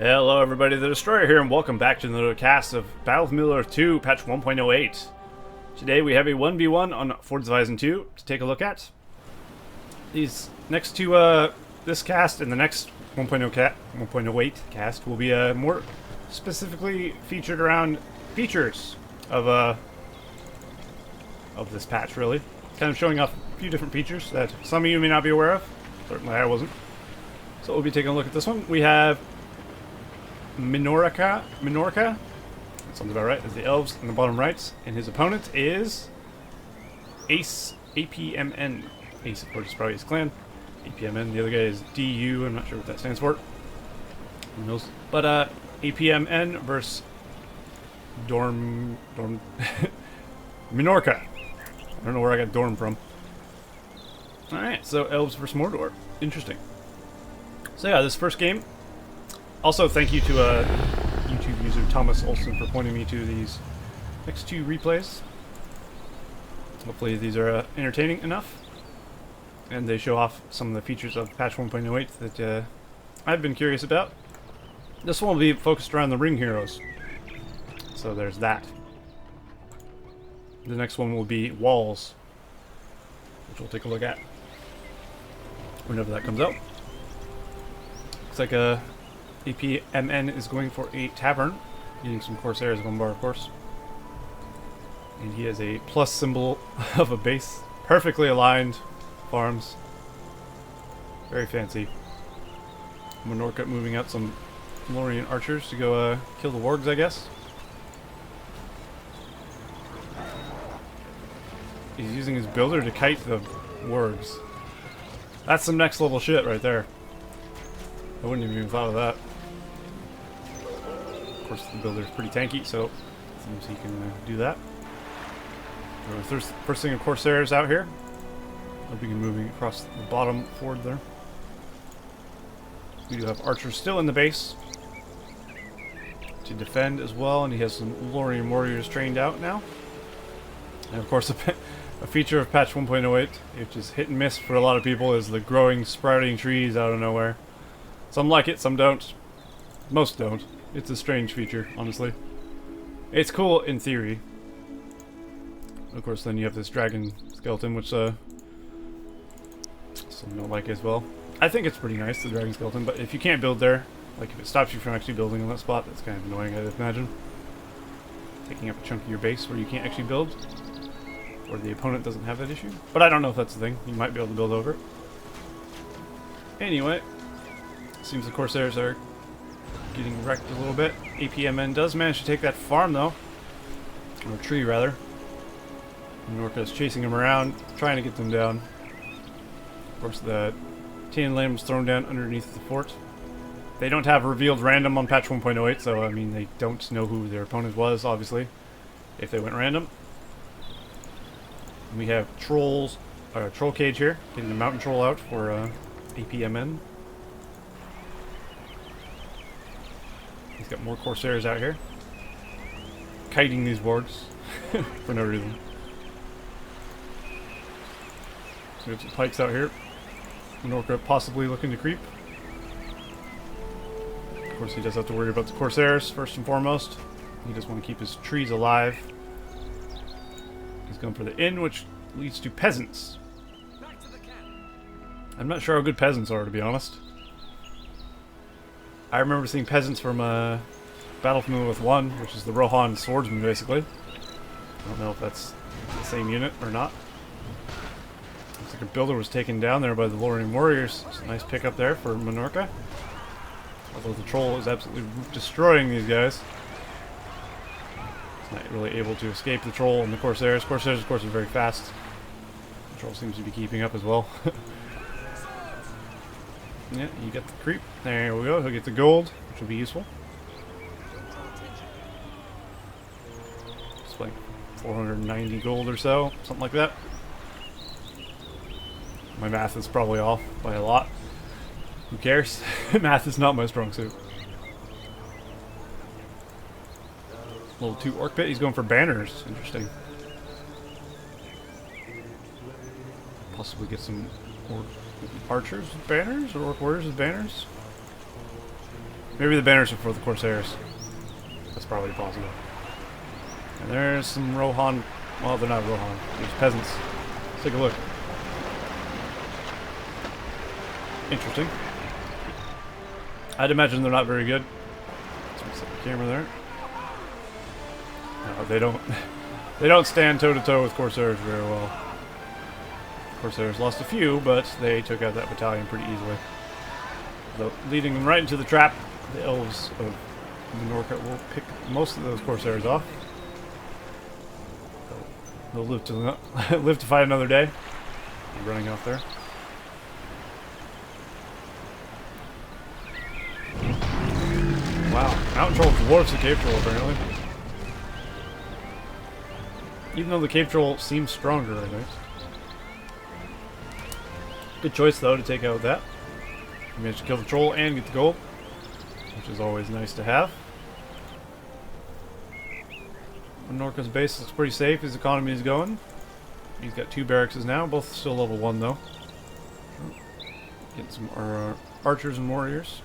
Hello everybody, the Destroyer here, and welcome back to another cast of Isen II, patch 1.08. Today we have a 1v1 on Fords of Isen II to take a look at. These next two, this cast and the next 1.08 cast will be more specifically featured around features of this patch, really. Kind of showing off a few different features that some of you may not be aware of. Certainly I wasn't. So we'll be taking a look at this one. We have Minorca, that sounds about right, is the Elves in the bottom right, and his opponent is Apmn. Ace, of course, is probably his clan. Apmn, the other guy is DU, I'm not sure what that stands for. Who knows? But, Apmn versus Minorca. I don't know where I got Dorm from. Alright, so Elves versus Mordor. Interesting. So yeah, this first game. Also, thank you to YouTube user Thomas Olson for pointing me to these next two replays. Hopefully these are entertaining enough. And they show off some of the features of patch 1.08 that I've been curious about. This one will be focused around the ring heroes. So there's that. The next one will be walls, which we'll take a look at whenever that comes out. Looks like Apmn is going for a tavern, getting some Corsairs of Umbar, of course. And he has a plus symbol of a base, perfectly aligned farms. Very fancy. Minorca moving out some Lotr archers to go kill the wargs, I guess. He's using his builder to kite the wargs. That's some next level shit right there. I wouldn't have even thought of that. Of course, the builder's pretty tanky, so it seems he can do that. First thing of Corsairs out here. I'll begin moving across the bottom ford there. We do have archers still in the base to defend as well, and he has some Lotr warriors trained out now. And of course, a feature of patch 1.08, which is hit and miss for a lot of people, is the growing, sprouting trees out of nowhere. Some like it, some don't. Most don't. It's a strange feature, honestly. It's cool in theory. Of course, then you have this dragon skeleton, which some don't like as well. I think it's pretty nice, the dragon skeleton, but if you can't build there, like if it stops you from actually building on that spot, that's kind of annoying, I'd imagine. Taking up a chunk of your base where you can't actually build. Or the opponent doesn't have that issue. But I don't know if that's the thing. You might be able to build over it. Anyway. Seems the Corsairs are getting wrecked a little bit. Apmn does manage to take that farm, though. Or tree, rather. Minorca is chasing them around, trying to get them down. Of course, the Tan Lamb was thrown down underneath the fort. They don't have revealed random on patch 1.08, so, I mean, they don't know who their opponent was, obviously, if they went random. And we have trolls, troll cage here, getting the mountain troll out for Apmn. He's got more Corsairs out here. Kiting these wargs for no reason. So we have some pikes out here. Minorca possibly looking to creep. Of course, he does have to worry about the Corsairs first and foremost. He just want to keep his trees alive. He's going for the inn, which leads to peasants. I'm not sure how good peasants are, to be honest. I remember seeing peasants from Battlefield with 1, which is the Rohan swordsman, basically. I don't know if that's the same unit or not. Looks like a builder was taken down there by the Lotr warriors. It's a nice pickup there for Minorca. Although the troll is absolutely destroying these guys. He's not really able to escape the troll and the Corsairs. Corsairs, of course, are very fast. The troll seems to be keeping up as well. Yeah, you get the creep. There we go. He'll get the gold, which will be useful. It's like 490 gold or so, something like that. My math is probably off by a lot. Who cares? Math is not my strong suit. Level 2 orc pit. He's going for banners. Interesting. Possibly get some orc archers with banners or orc warriors with banners. Maybe the banners are for the Corsairs. That's probably possible. And there's some Rohan. Well, they're not Rohan. There's peasants. Let's take a look. Interesting. I'd imagine they're not very good. Let's set the camera there. No, they don't. They don't stand toe to toe with Corsairs very well. Corsairs lost a few, but they took out that battalion pretty easily. So, leading them right into the trap, the Elves of Minorca will pick most of those Corsairs off. They'll live to live to fight another day. Running off there. Wow, Mountain Troll dwarfs the Cave Troll apparently. Even though the Cave Troll seems stronger, I think. Good choice though to take out that. You managed to kill the troll and get the gold, which is always nice to have. Minorca's base looks pretty safe. His economy is going. He's got 2 barracks now, both still level 1 though. Get some archers and warriors.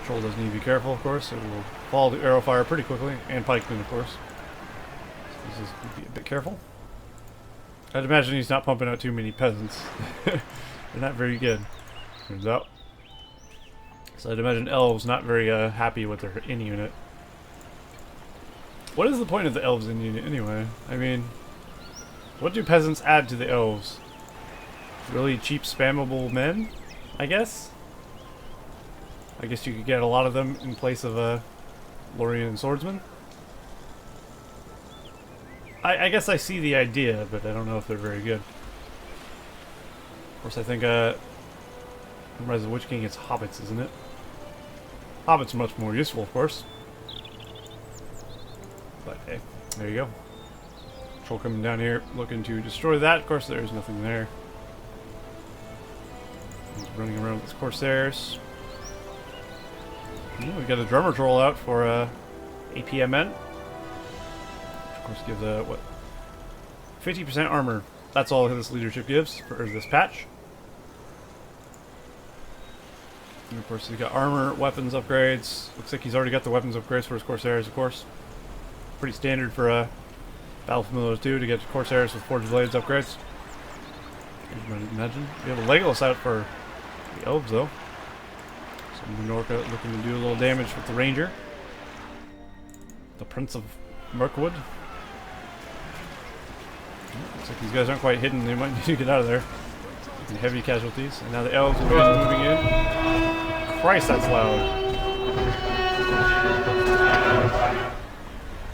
Troll does need to be careful, of course. It will follow the arrow fire pretty quickly, and pikemen, of course. So this is be a bit careful. I'd imagine he's not pumping out too many peasants. They're not very good, turns out. So I'd imagine Elves not very happy with their in unit. What is the point of the Elves in unit anyway? I mean, what do peasants add to the Elves? Really cheap spammable men, I guess? I guess you could get a lot of them in place of Lorien swordsmen. I guess I see the idea, but I don't know if they're very good. Of course, I think Rise of the Witch King, it's hobbits, isn't it? Hobbits are much more useful, of course. But hey, there you go. Troll coming down here looking to destroy that. Of course, there's nothing there. He's running around with his Corsairs. Ooh, we got a drummer troll out for Apmn. Of course, gives what? 50% armor. That's all this leadership gives for this patch. And of course, he's got armor, weapons upgrades. Looks like he's already got the weapons upgrades for his Corsairs, of course. Pretty standard for Battle for Middle-earth 2 to get Corsairs with Forged Blades upgrades. You might imagine. We have a Legolas out for the Elves, though. So Minorca looking to do a little damage with the Ranger. The Prince of Mirkwood. Looks like these guys aren't quite hidden. They might need to get out of there. Taking heavy casualties. And now the Elves are moving in. Christ, that's loud.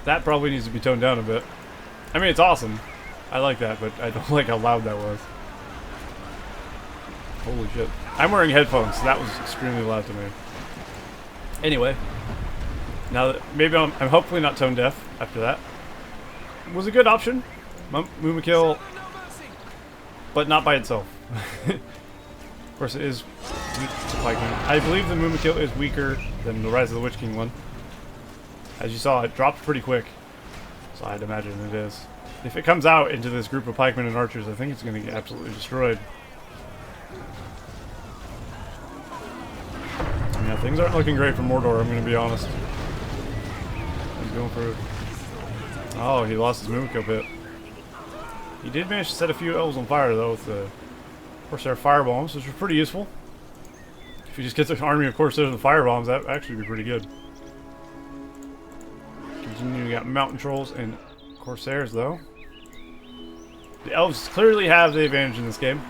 That probably needs to be toned down a bit. I mean, it's awesome. I like that, but I don't like how loud that was. Holy shit. I'm wearing headphones, so that was extremely loud to me. Anyway. Now that maybe I'm hopefully not tone deaf after that. It was a good option. Mumakil, but not by itself. Of course, it is weak to pikemen. I believe the Mumakil is weaker than the Rise of the Witch King one. As you saw, it dropped pretty quick, so I'd imagine it is. If it comes out into this group of pikemen and archers, I think it's going to get absolutely destroyed. Yeah, things aren't looking great for Mordor, I'm going to be honest. He's going for... Oh, he lost his Mumakil bit. He did manage to set a few elves on fire, though, with the Corsair firebombs, which was pretty useful. If you just get the army of Corsairs with firebombs, that would actually be pretty good. Continuing, we got mountain trolls and Corsairs, though. The elves clearly have the advantage in this game.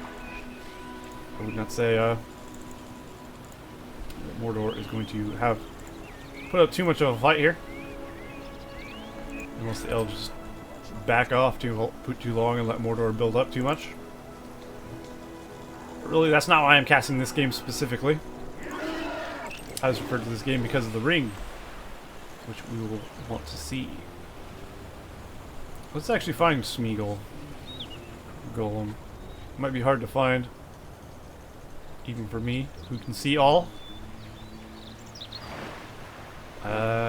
I would not say that Mordor is going to have put up too much of a fight here, unless the elves just back off too long and let Mordor build up too much. But really, that's not why I'm casting this game specifically. I was referred to this game because of the ring, which we will want to see. Let's actually find Smeagol. Golem. Might be hard to find, even for me, who can see all.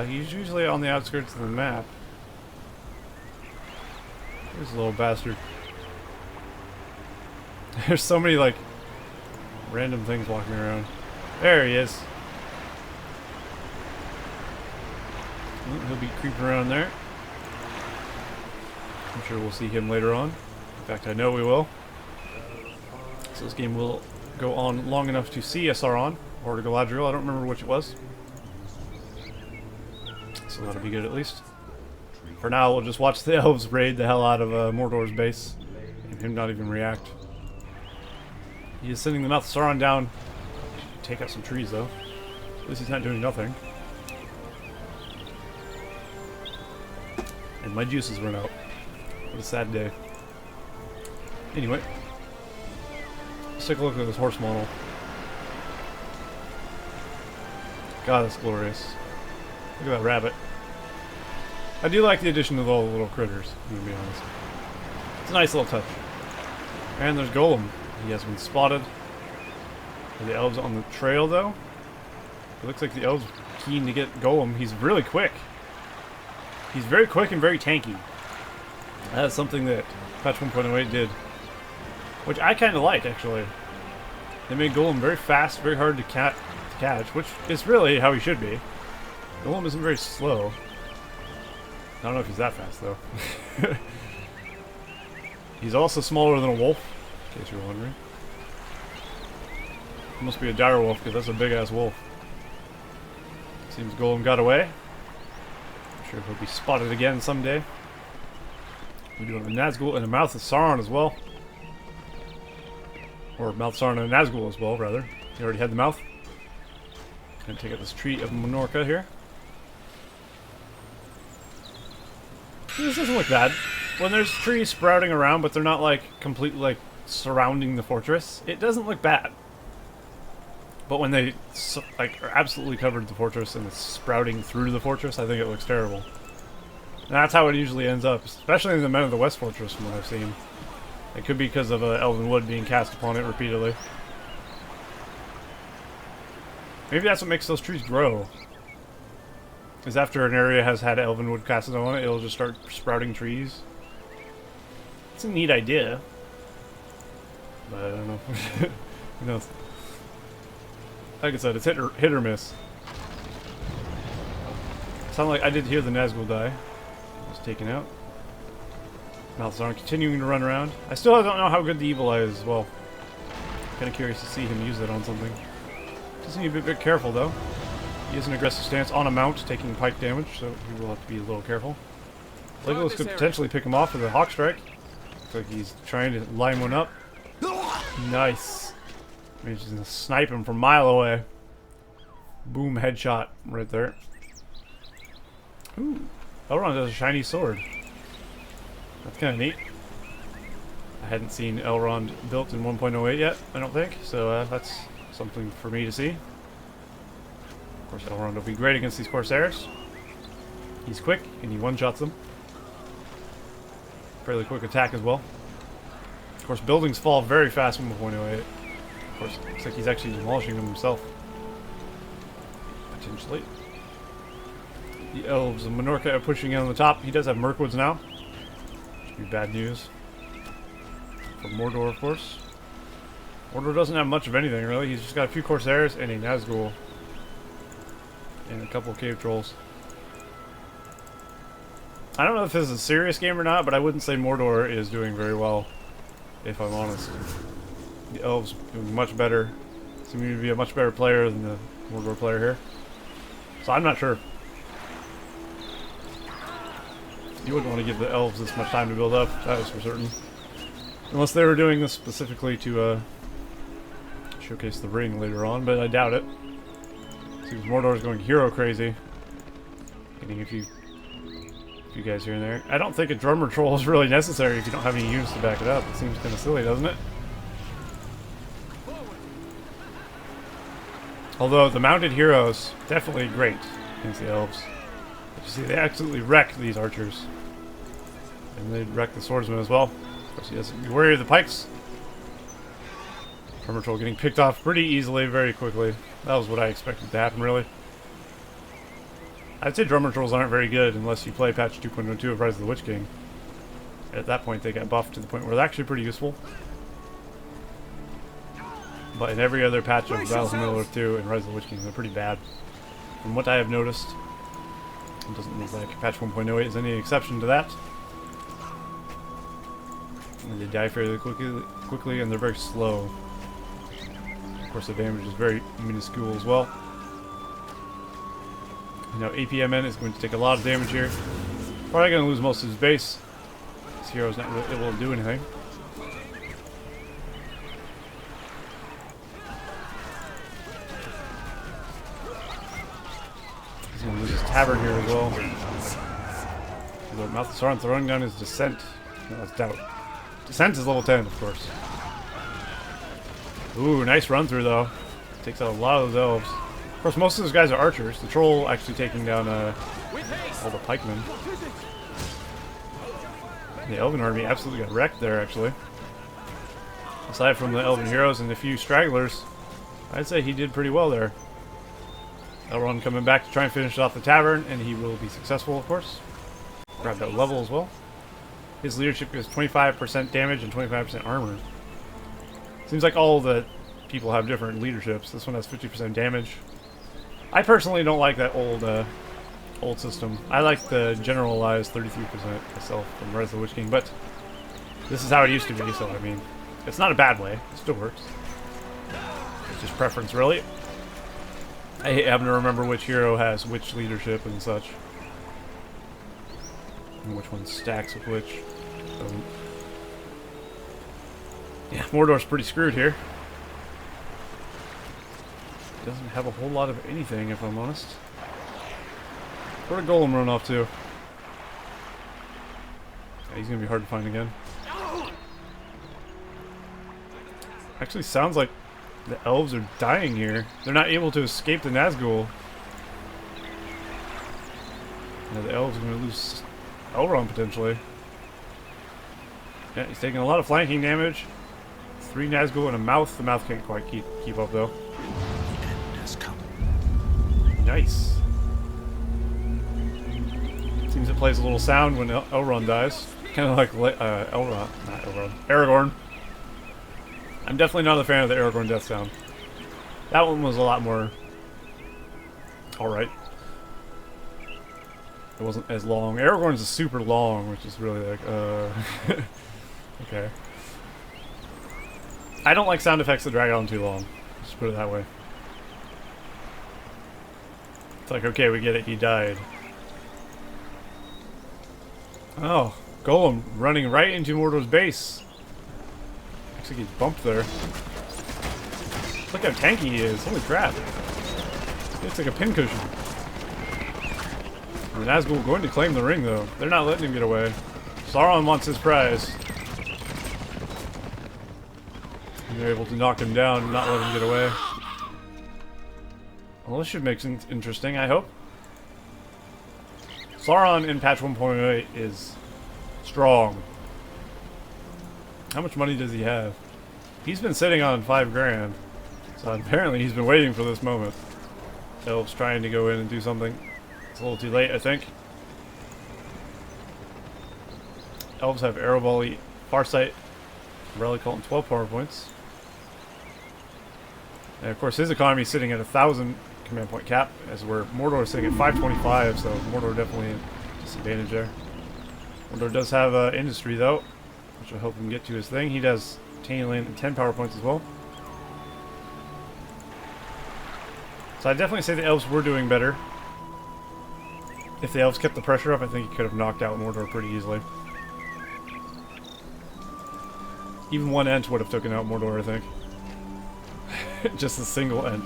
He's usually on the outskirts of the map. There's a little bastard. There's so many, like, Random things walking around. There he is. He'll be creeping around there. I'm sure we'll see him later on. In fact, I know we will. So this game will go on long enough to see Sauron, or Galadriel, I don't remember which it was. So that'll be good at least. For now, we'll just watch the elves raid the hell out of Mordor's base, and him not even react. He is sending the mouth of Sauron down. Take out some trees though. At least he's not doing nothing. And my juices run out. What a sad day. Anyway, let's take a look at this horse model. God, that's glorious. Look at that rabbit. I do like the addition of all the little critters, I'm gonna be honest. It's a nice little touch. And there's Golem. He has been spotted. Are the elves on the trail, though? It looks like the elves are keen to get Golem. He's really quick. He's very quick and very tanky. That's something that patch 1.08 did, which I kind of like, actually. They made Golem very fast, very hard to catch, which is really how he should be. Golem isn't very slow. I don't know if he's that fast, though. He's also smaller than a wolf, in case you're wondering. It must be a dire wolf, because that's a big-ass wolf. Seems Golem got away. I'm sure he'll be spotted again someday. We do have a Nazgul and a Mouth of Sauron as well. Or Mouth of Sauron and a Nazgul as well, rather. He already had the mouth. Gonna take out this tree of Minorca here. This doesn't look bad. When there's trees sprouting around, but they're not like completely like surrounding the fortress, it doesn't look bad. But when they like are absolutely covered the fortress and it's sprouting through the fortress, I think it looks terrible. And that's how it usually ends up, especially in the Men of the West Fortress from what I've seen. It could be because of elven wood being cast upon it repeatedly. Maybe that's what makes those trees grow. Is after an area has had elven wood casted on it, it'll just start sprouting trees. It's a neat idea. But I don't know. Who knows? Like I said, it's hit or miss. Sound like I did hear the Nazgul die. Was taken out. Mouths aren't continuing to run around. I still don't know how good the Evil Eye is as well. Kind of curious to see him use it on something. Just need to be a bit careful though. He has an aggressive stance on a mount, taking pike damage, so he will have to be a little careful. Legolas could potentially pick him off with a Hawk Strike. Looks like he's trying to line one up. Nice. He's just gonna snipe him from a mile away. Boom, headshot right there. Ooh, Elrond has a shiny sword. That's kind of neat. I hadn't seen Elrond built in 1.08 yet, I don't think, so that's something for me to see. Of course, Elrond will be great against these Corsairs. He's quick, and he one-shots them. Fairly quick attack as well. Of course, buildings fall very fast in 1.08. Of course, looks like he's actually demolishing them himself. Potentially. The Elves of Minorca are pushing in on the top. He does have Mirkwoods now. Should be bad news. For Mordor, of course. Mordor doesn't have much of anything, really. He's just got a few Corsairs and a Nazgul. And a couple of cave trolls. I don't know if this is a serious game or not, but I wouldn't say Mordor is doing very well, if I'm honest. The Elves doing much better. Seem to be a much better player than the Mordor player here. So I'm not sure. You wouldn't want to give the Elves this much time to build up, that is for certain. Unless they were doing this specifically to showcase the ring later on, but I doubt it. Seems Mordor's going hero crazy. Getting a few guys here and there. I don't think a drummer troll is really necessary if you don't have any units to back it up. It seems kind of silly, doesn't it? Although the mounted heroes, definitely great against the elves. But you see, they absolutely wreck these archers. And they wreck the swordsmen as well. Of course, he has to be wary of the pikes. Drummer troll getting picked off pretty easily, very quickly. That was what I expected to happen, really. I'd say drummer trolls aren't very good unless you play patch 2.02 of Rise of the Witch King. At that point, they got buffed to the point where they're actually pretty useful. But in every other patch of Battles of Middle-earth 2 and Rise of the Witch King, they're pretty bad. From what I have noticed, it doesn't look like patch 1.08 is any exception to that. And they die fairly quickly, and they're very slow. Of course, the damage is very minuscule as well. You know, Apmn is going to take a lot of damage here. Probably going to lose most of his base. This hero's not really able to do anything. He's going to lose his tavern here as well. Mouth of Sauron throwing down his Descent. No, that's Doubt. Descent is level 10, of course. Ooh, nice run through though. Takes out a lot of those elves. Of course, most of those guys are archers. The troll actually taking down all the pikemen. The elven army absolutely got wrecked there, actually. Aside from the elven heroes and a few stragglers, I'd say he did pretty well there. Elrond coming back to try and finish off the tavern, and he will be successful, of course. Grab that level as well. His leadership is 25% damage and 25% armor. Seems like all the people have different leaderships. This one has 50% damage. I personally don't like that old system. I like the generalized 33% myself from Rise of the Witch King, but this is how it used to be, so I mean, it's not a bad way. It still works. It's just preference, really. I hate having to remember which hero has which leadership and such. And which one stacks with which. Yeah, Mordor's pretty screwed here. Doesn't have a whole lot of anything, if I'm honest. Where'd a golem run off to? Yeah, he's gonna be hard to find again. Actually, sounds like the elves are dying here. They're not able to escape the Nazgul. Now the elves are gonna lose Elrond potentially. Yeah, he's taking a lot of flanking damage. 3 Nazgul and a mouth. The mouth can't quite keep up though. The end has come. Nice. Seems it plays a little sound when Elrond dies. Kind of like Aragorn. I'm definitely not a fan of the Aragorn death sound. That one was a lot more alright. It wasn't as long. Aragorn's is super long, which is really like, okay. I don't like sound effects that drag on too long. Just put it that way. It's like, okay, we get it, he died. Oh, Golem running right into Mordor's base. Looks like he's bumped there. Look how tanky he is. Holy crap. It's like a pincushion. The Nazgul going to claim the ring, though. They're not letting him get away. Sauron wants his prize. And they're able to knock him down and not let him get away. Well, this should make things interesting, I hope. Sauron in patch 1.8 is strong. How much money does he have? He's been sitting on 5 grand. So apparently he's been waiting for this moment. Elves trying to go in and do something. It's a little too late, I think. Elves have Arrow Volley, Farsight, Relic Cult, and 12 power points. And of course his economy is sitting at 1,000 command point cap, as where Mordor is sitting at 525, so Mordor definitely a disadvantage there. Mordor does have industry though, which will help him get to his thing. He does Tiny Land and 10 power points as well. So I'd definitely say the elves were doing better. If the elves kept the pressure up, I think he could have knocked out Mordor pretty easily. Even one Ent would have taken out Mordor, I think. Just a single Ent.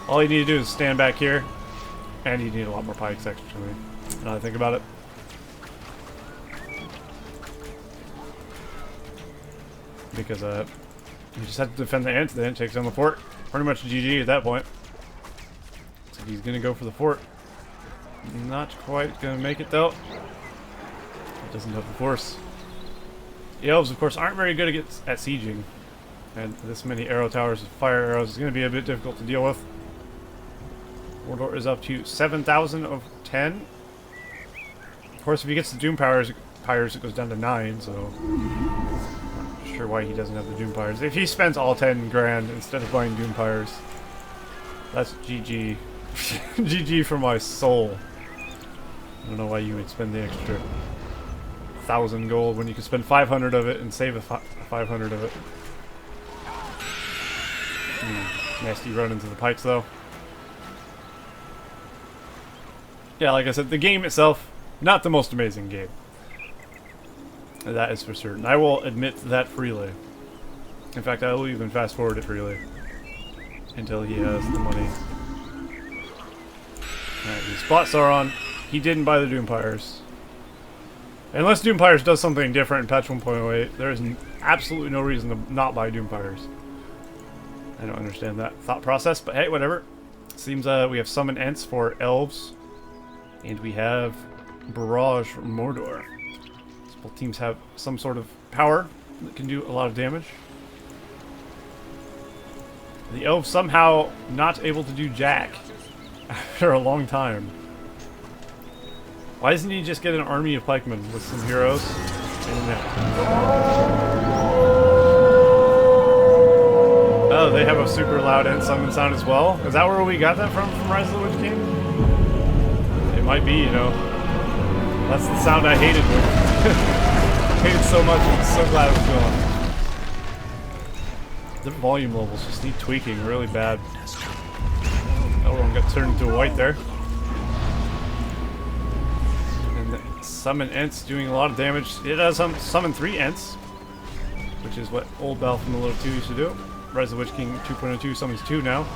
All you need to do is stand back here, and you need a lot more pikes, actually, now that I think about it. Because you just have to defend the Ent takes down the fort. Pretty much GG at that point. So he's gonna go for the fort. Not quite gonna make it though. It doesn't have the force. The elves, of course, aren't very good at sieging. And this many arrow towers with fire arrows is gonna be a bit difficult to deal with. Mordor is up to 7,000 of 10. Of course, if he gets the Doom Pyres, it goes down to 9, so... Not sure why he doesn't have the Doom Pyres. If he spends all 10 grand instead of buying Doom Pyres, that's GG. GG for my soul. I don't know why you would spend the extra 1,000 gold when you could spend 500 of it and save a 500 of it. Nasty run into the pikes though. Yeah, like I said, the game itself, not the most amazing game. That is for certain. I will admit that freely. In fact, I will even fast forward it freely. Until he has the money. Alright, he spot Sauron. He didn't buy the Doom Pyres. Unless Doom Pyres does something different in patch 1.08, there is absolutely no reason to not buy Doom Pyres. I don't understand that thought process, but hey, whatever. Seems we have Summon Ents for Elves. And we have Barrage from Mordor. So both teams have some sort of power that can do a lot of damage. The Elves somehow not able to do jack after a long time. Why doesn't he just get an army of pikemen with some heroes? Oh, they have a super loud end summon sound as well? Is that where we got that from Rise of the Witch King? It might be, you know. That's the sound I hated. I hated so much, I'm so glad it was gone. The volume levels just need tweaking really bad. Everyone got turned into a white there. And the Summon Ents doing a lot of damage. It does summon 3 Ents, which is what old Bal from the Little 2 used to do. Rise of the Witch King 2.02 summons 2 now.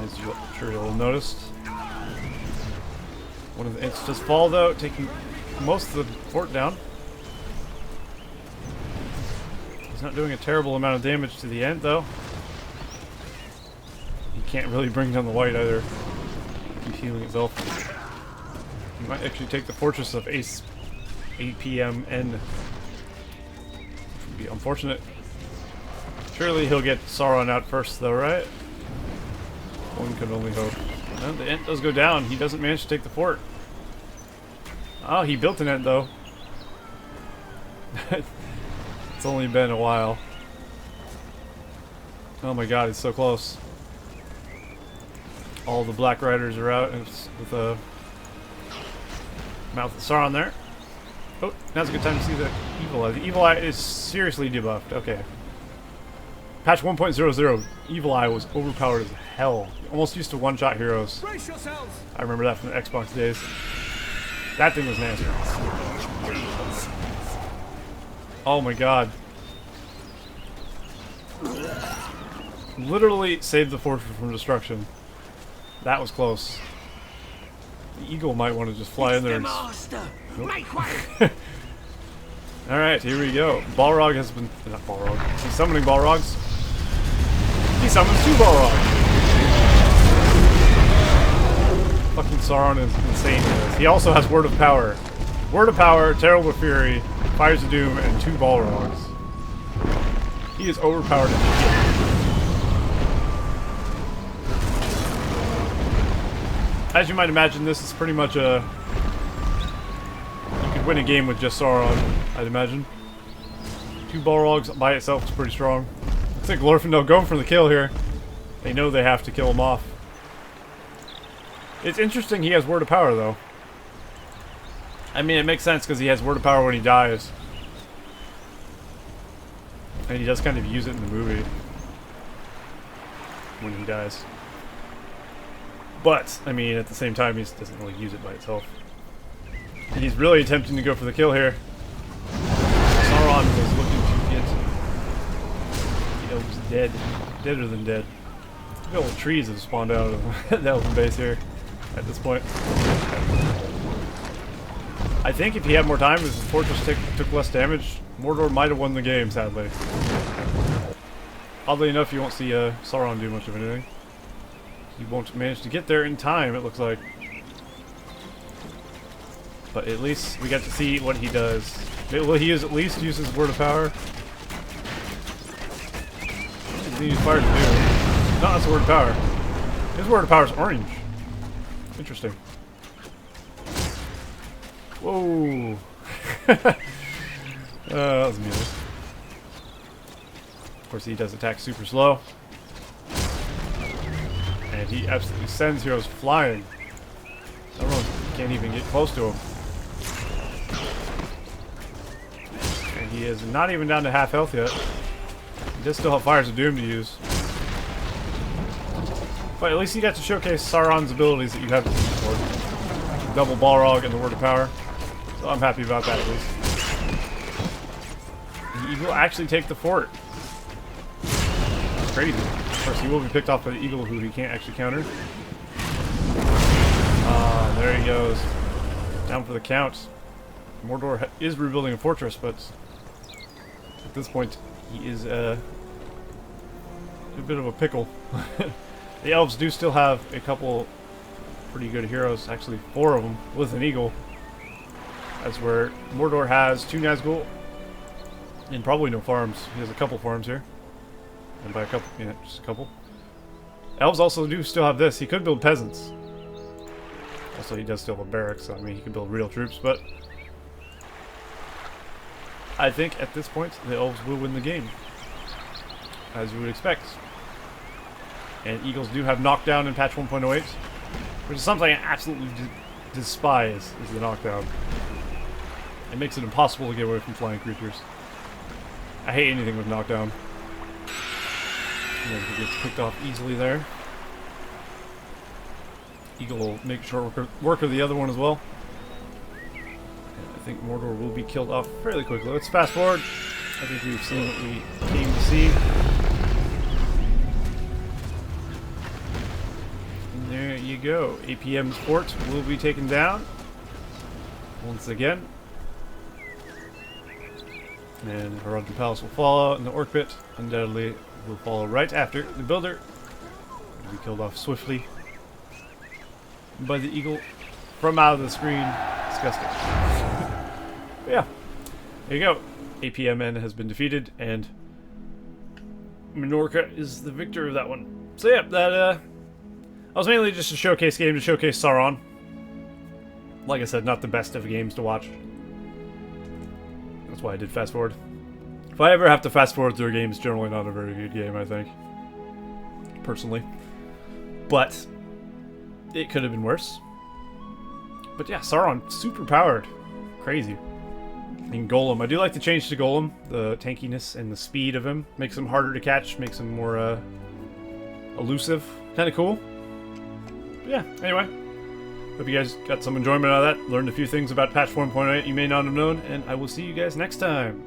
As I'm sure you'll have noticed. One of the Ents just fall though, taking most of the fort down. He's not doing a terrible amount of damage to the Ent though. He can't really bring down the white either. He's healing itself. He might actually take the fortress of Apmn. Which would be unfortunate. Surely he'll get Sauron out first though, right? One could only hope. No, the Ent does go down. He doesn't manage to take the fort. Oh, he built an Ent though. It's only been a while. Oh my god, it's so close. All the Black Riders are out and it's with a Mouth of Sauron there. Oh, now's a good time to see the Evil Eye. The Evil Eye is seriously debuffed. Okay. Patch 1.00, Evil Eye was overpowered as hell. Almost used to one-shot heroes. I remember that from the Xbox days. That thing was nasty. Oh my god. Literally saved the fortress from destruction. That was close. The eagle might want to just fly in there and... Nope. Alright, here we go. Balrog has been... Not Balrog. He's summoning Balrogs. He summons 2 Balrogs. Fucking Sauron is insane in this. He also has Word of Power. Word of Power, Terrible Fury, Fires of Doom, and 2 Balrogs. He is overpowered as shit. As you might imagine, this is pretty much a... You could win a game with just Sauron, I'd imagine. 2 Balrogs by itself is pretty strong. Looks like Glorfindel going for the kill here. They know they have to kill him off. It's interesting he has Word of Power, though. I mean, it makes sense because he has Word of Power when he dies. And he does kind of use it in the movie. When he dies. But, I mean, at the same time, he doesn't really use it by itself. And he's really attempting to go for the kill here. Sauron is looking to get the elves dead. Deader than dead. Look at all the trees have spawned out of the elven base here at this point. I think if he had more time, his fortress took less damage, Mordor might have won the game, sadly. Oddly enough, you won't see Sauron do much of anything. He won't manage to get there in time, it looks like. But at least we got to see what he does. Will he at least use his Word of Power? What does he use Fire to do? No, that's Word of Power. His Word of Power is orange. Interesting. Whoa! That was music. course, he does attack super slow. And he absolutely sends heroes flying. Everyone can't even get close to him. And he is not even down to half health yet. He does still have Fires of Doom to use. But at least you got to showcase Sauron's abilities that you have before. Double Balrog and the Word of Power. So I'm happy about that at least. The Eagle actually take the fort. It's crazy. Of course, he will be picked off by the Eagle, who he can't actually counter. There he goes. Down for the count. Mordor is rebuilding a fortress, but at this point, he is a bit of a pickle. The Elves do still have a couple pretty good heroes, actually 4 of them, with an Eagle. That's where Mordor has 2 Nazgul and probably no farms. He has a couple farms here. And by a couple, yeah, just a couple. Elves also do still have this. He could build peasants. Also, he does still have a barracks, so I mean, he can build real troops, but I think at this point, the Elves will win the game, as you would expect. And Eagles do have knockdown in patch 1.08, which is something I absolutely despise, is the knockdown. It makes it impossible to get away from flying creatures. I hate anything with knockdown. And then he gets picked off easily there. Eagle will make short work of the other one as well. And I think Mordor will be killed off fairly quickly. Let's fast forward. I think we've seen what we came to see. And there you go. APM's fort will be taken down once again. And Horadrim Palace will follow, and the Orc Pit undoubtedly will follow right after. The Builder will be killed off swiftly by the Eagle from out of the screen. Disgusting. But yeah, there you go. Apmn has been defeated, and Minorca is the victor of that one. So yeah, that was mainly just a showcase game to showcase Sauron. Like I said, not the best of games to watch. That's why I did fast forward. If I ever have to fast forward through a game, it's generally not a very good game, I think. Personally. But it could have been worse. But yeah, Sauron, super powered. Crazy. And Golem. I do like the change to Golem. The tankiness and the speed of him makes him harder to catch, makes him more elusive. Kind of cool. But yeah, anyway. Hope you guys got some enjoyment out of that. Learned a few things about patch 1.8 you may not have known. And I will see you guys next time.